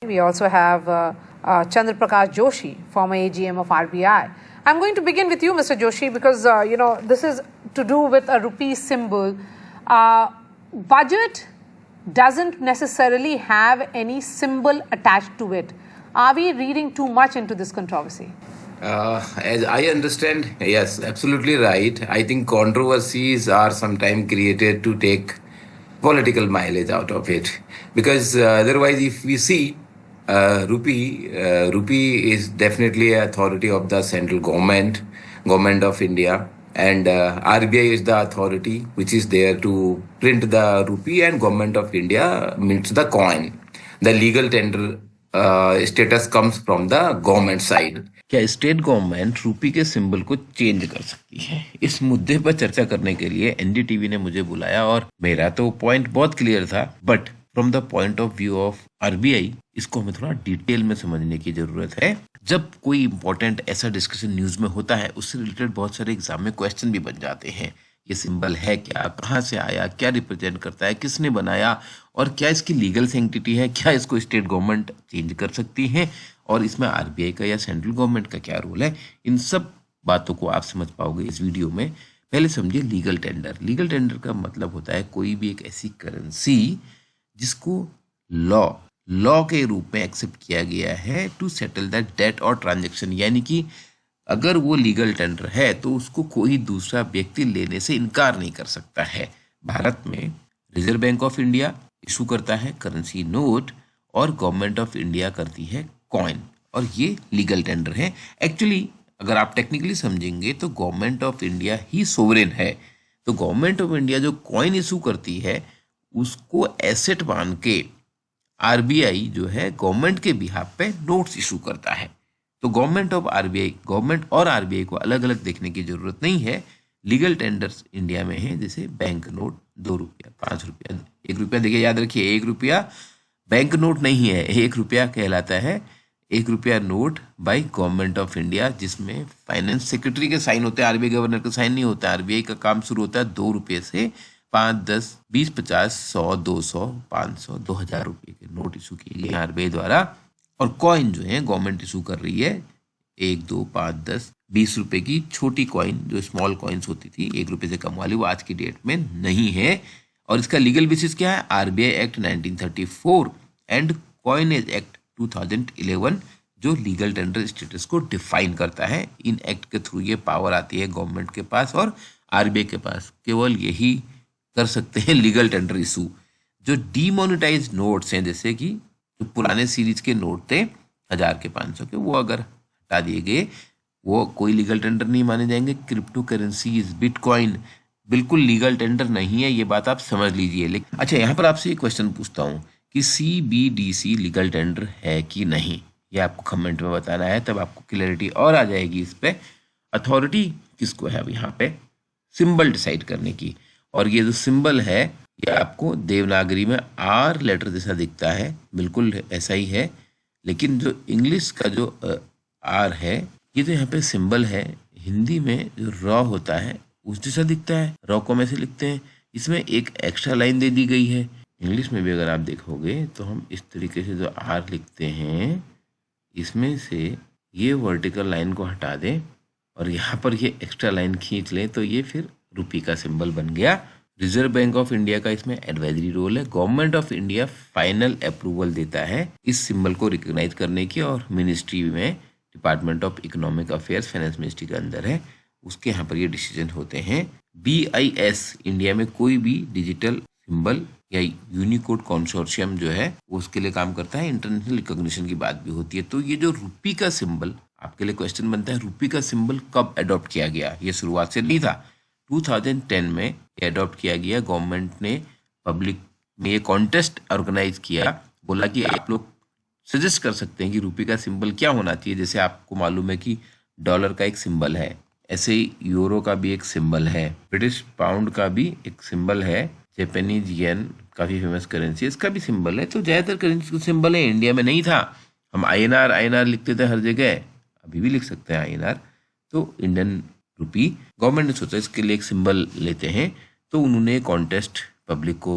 We also have Chandra Prakash Joshi, former AGM of RBI. I'm going to begin with you, Mr. Joshi, because this is to do with a rupee symbol. Budget doesn't necessarily have any symbol attached to it. Are we reading too much into this controversy? As I understand, yes, absolutely right. I think controversies are sometimes created to take political mileage out of it, because otherwise, if we see rupee is definitely a authority of the central government of India, and RBI is the authority which is there to print the rupee, and government of India mints the coin. The legal tender status comes from the government side. क्या state government रूपी के symbol को change कर सकती है? इस मुद्दे पर चर्चा करने के लिए एनडीटीवी ने मुझे बुलाया और मेरा तो पॉइंट बहुत क्लियर था, but from the point of view of RBI इसको हमें थोड़ा डिटेल में समझने की जरूरत है। जब कोई इंपॉर्टेंट ऐसा डिस्कशन न्यूज में होता है, उससे रिलेटेड बहुत सारे एग्जाम में क्वेश्चन भी बन जाते हैं। ये सिंबल है क्या, कहाँ से आया, क्या रिप्रेजेंट करता है, किसने बनाया, और क्या इसकी लीगल सेंटिटी है, क्या इसको स्टेट गवर्नमेंट चेंज कर सकती है, और इसमें आरबीआई का या सेंट्रल गवर्नमेंट का क्या रोल है। इन सब बातों को आप समझ पाओगे इस वीडियो में। पहले समझिए लीगल टेंडर। लीगल टेंडर का मतलब होता है कोई भी एक ऐसी करेंसी जिसको लॉ के रूप में एक्सेप्ट किया गया है टू सेटल दैट डेट और ट्रांजेक्शन, यानी कि अगर वो लीगल टेंडर है तो उसको कोई दूसरा व्यक्ति लेने से इनकार नहीं कर सकता है। भारत में reserve bank of India issue करता है करेंसी नोट और गवर्नमेंट ऑफ इंडिया करती है कॉइन, और ये लीगल टेंडर है। एक्चुअली अगर आप टेक्निकली समझेंगे तो government of India he sovereign है। तो गवर्नमेंट ऑफ इंडिया जो कॉइन इशू करती है उसको एसेट मान के आरबीआई जो है गवर्नमेंट के बिहाफ पे नोट्स इशू करता है। तो गवर्नमेंट और आरबीआई को अलग अलग देखने की जरूरत नहीं है। लीगल टेंडर्स इंडिया में है, जैसे बैंक नोट 2 रुपया, 5 रुपया, 1 रुपया। देखिए याद रखिए, 1 रुपया बैंक नोट नहीं है, 1 रुपया कहलाता है 1 रुपया note by government of India, जिसमें फाइनेंस सेक्रेटरी के साइन होते हैं, आरबीआई गवर्नर का साइन नहीं होता। आरबीआई का काम शुरू होता है 2 रुपये से 5, 10, 20, 50, 100, 200, 500, 2000 रुपये के नोट इशू किए गए आरबीआई द्वारा। और कॉइन जो है गवर्नमेंट इशू कर रही है 1, 2, 5, 10, 20 रुपए की छोटी कॉइन, जो स्मॉल कॉइन्स होती थी 1 रुपये से कम वाली, वो आज की डेट में नहीं है। और इसका लीगल बेसिस क्या है? RBI act 1934 and coinage act 2011, जो लीगल टेंडर स्टेटस को डिफाइन करता है। इन एक्ट के थ्रू ये पावर आती है गवर्नमेंट के पास और आरबीआई के पास। केवल यही कर सकते हैं लीगल टेंडर इशू। जो डीमोनेटाइज नोट्स हैं, जैसे कि जो पुराने सीरीज के नोट थे 1000 के, 500 के, वो अगर हटा दिए गए, वो कोई लीगल टेंडर नहीं माने जाएंगे। क्रिप्टो करेंसीज, बिटकॉइन बिल्कुल लीगल टेंडर नहीं है, ये बात आप समझ लीजिए। लेकिन अच्छा, यहाँ पर आपसे एक क्वेश्चन पूछता हूँ कि सीबीडीसी लीगल टेंडर है कि नहीं, ये आपको कमेंट में बताना है, तब आपको क्लैरिटी और आ जाएगी इस पे। अथॉरिटी किसको है अब यहाँ पे? सिंबल डिसाइड करने की। और ये जो सिंबल है ये आपको देवनागरी में आर लेटर जैसा दिखता है, बिल्कुल ऐसा ही है, लेकिन जो इंग्लिश का जो आर है, ये तो यहाँ पे सिंबल है। हिंदी में जो रॉ होता है उस जैसा दिखता है, रॉ को हम ऐसे लिखते हैं। इसमें एक एक्स्ट्रा लाइन दे दी गई है। इंग्लिश में भी अगर आप देखोगे तो हम इस तरीके से जो आर लिखते हैं, इसमें से ये वर्टिकल लाइन को हटा दें और यहाँ पर ये एक्स्ट्रा लाइन खींच लें, तो ये फिर रुपी का सिंबल बन गया। रिजर्व बैंक ऑफ इंडिया का इसमें एडवाइजरी रोल है। Government of India final approval देता है इस सिंबल को रिकॉग्नाइज करने की, और मिनिस्ट्री में department of economic affairs finance ministry के अंदर है, उसके यहाँ पर ये डिसीजन होते हैं। BIS इंडिया में कोई भी डिजिटल सिंबल या यूनिकोड कंसोर्शियम जो है वो उसके लिए काम करता है। इंटरनेशनल रिकॉग्निशन की बात भी होती है। तो ये जो रुपी का सिंबल, आपके लिए क्वेश्चन बनता है, रुपी का सिंबल कब अडॉप्ट किया गया? ये शुरुआत से नहीं था, 2010 में अडॉप्ट किया गया। गवर्नमेंट ने पब्लिक में ये कॉन्टेस्ट ऑर्गेनाइज किया, बोला कि आप लोग सजेस्ट कर सकते हैं कि रुपी का सिंबल क्या होना चाहिए। जैसे आपको मालूम है कि डॉलर का एक सिंबल है, ऐसे ही यूरो का भी एक सिंबल है, ब्रिटिश पाउंड का भी एक सिंबल है, जापानीज येन काफी फेमस करेंसी, इसका भी सिंबल है। तो ज्यादातर करेंसी का सिंबल है। इंडिया में नहीं था, हम INR लिखते थे हर जगह, अभी भी लिख सकते हैं INR। तो इंडियन रुपी, गवर्नमेंट ने सोचा इसके लिए एक सिंबल लेते हैं, तो उन्होंने कॉन्टेस्ट पब्लिक को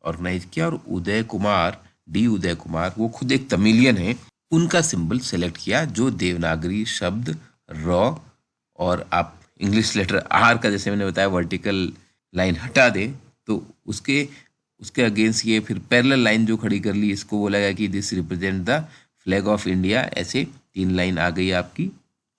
ऑर्गेनाइज किया और उदय कुमार डी उदय कुमार, वो खुद एक तमिलियन है, उनका सिंबल सेलेक्ट किया जो देवनागरी शब्द रॉ और आप इंग्लिश लेटर आर का जैसे मैंने बताया वर्टिकल लाइन हटा दे तो उसके अगेंस्ट ये फिर पैरेलल लाइन जो खड़ी कर ली, इसको बोला गया कि this represent the flag of India. ऐसे 3 लाइन आ गई आपकी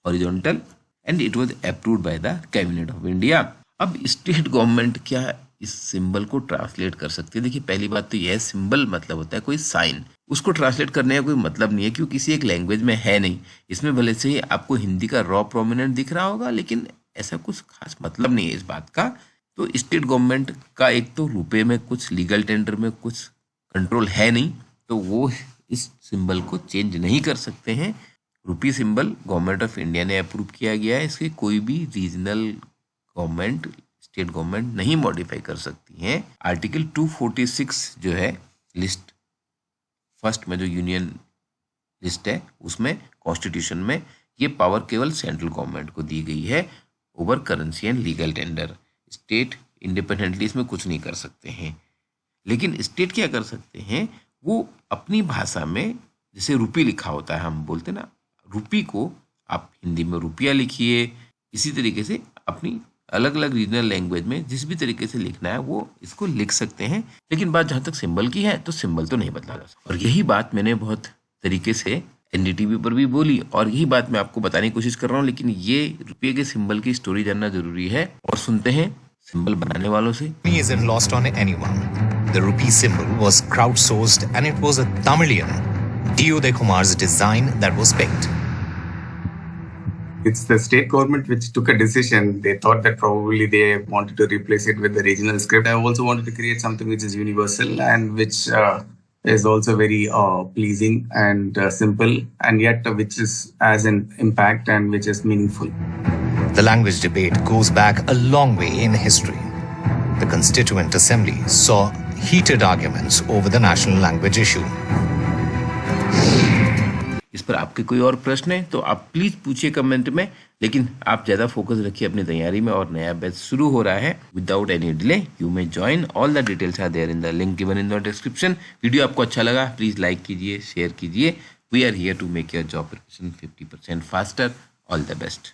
horizontal and it was approved by the cabinet of India. अब स्टेट गवर्नमेंट क्या इस सिंबल को ट्रांसलेट कर सकती है? देखिए पहली बात तो यह सिंबल मतलब होता है कोई साइन, उसको ट्रांसलेट करने का कोई मतलब नहीं है क्योंकि किसी एक लैंग्वेज में है नहीं। इसमें भले से ही आपको हिंदी का रॉ प्रोमिनेंट दिख रहा होगा लेकिन ऐसा कुछ खास मतलब नहीं है इस बात का। तो स्टेट गवर्नमेंट का एक तो रुपए में कुछ लीगल टेंडर में कुछ कंट्रोल है नहीं, तो वो इस सिंबल को चेंज नहीं कर सकते हैं। रुपी सिंबल गवर्नमेंट ऑफ इंडिया ने अप्रूव किया गया है, इसके कोई भी रीजनल गवर्नमेंट स्टेट गवर्नमेंट नहीं मॉडिफाई कर सकती हैं। आर्टिकल 246 जो है लिस्ट फर्स्ट में जो यूनियन लिस्ट है उसमें कॉन्स्टिट्यूशन में ये पावर केवल सेंट्रल गवर्नमेंट को दी गई है over currency and legal tender. State independently इसमें कुछ नहीं कर सकते हैं। लेकिन स्टेट क्या कर सकते हैं, वो अपनी भाषा में जैसे रुपी लिखा होता है, हम बोलते ना रुपी को आप हिंदी में रुपया लिखिए, इसी तरीके से अपनी अलग अलग रीजनल लैंग्वेज में जिस भी तरीके से लिखना है वो इसको लिख सकते हैं। लेकिन बात जहाँ तक सिंबल की है तो सिंबल तो नहीं बदला जा सकता। और यही बात मैंने बहुत तरीके से एनडीटीवी पर भी बोली और यही बात मैं आपको बताने की कोशिश कर रहा हूँ। लेकिन ये रुपये के सिंबल की स्टोरी जानना जरूरी है और सुनते हैं सिंबल बनाने वालों से। Isn't lost on anyone. The rupee symbol was crowdsourced and it was a Tamilian, D. Uday Kumar's design that was picked. It's the state government which took a decision. They thought that probably they wanted to replace it with the regional script. I also wanted to create something which is universal and which is also very pleasing and simple, and yet which is as an impact and which is meaningful. The language debate goes back a long way in history. The Constituent Assembly saw heated arguments over the national language issue. इस पर आपके कोई और प्रश्न है तो आप please पूछिए कमेंट में, लेकिन आप ज्यादा फोकस रखिए अपनी तैयारी में और नया बैच शुरू हो रहा है। Without any delay you may join, all the details are there in the link given in the description. Video आपको अच्छा लगा प्लीज लाइक कीजिए, शेयर कीजिए। We are here to make your job preparation 50% faster. All the best.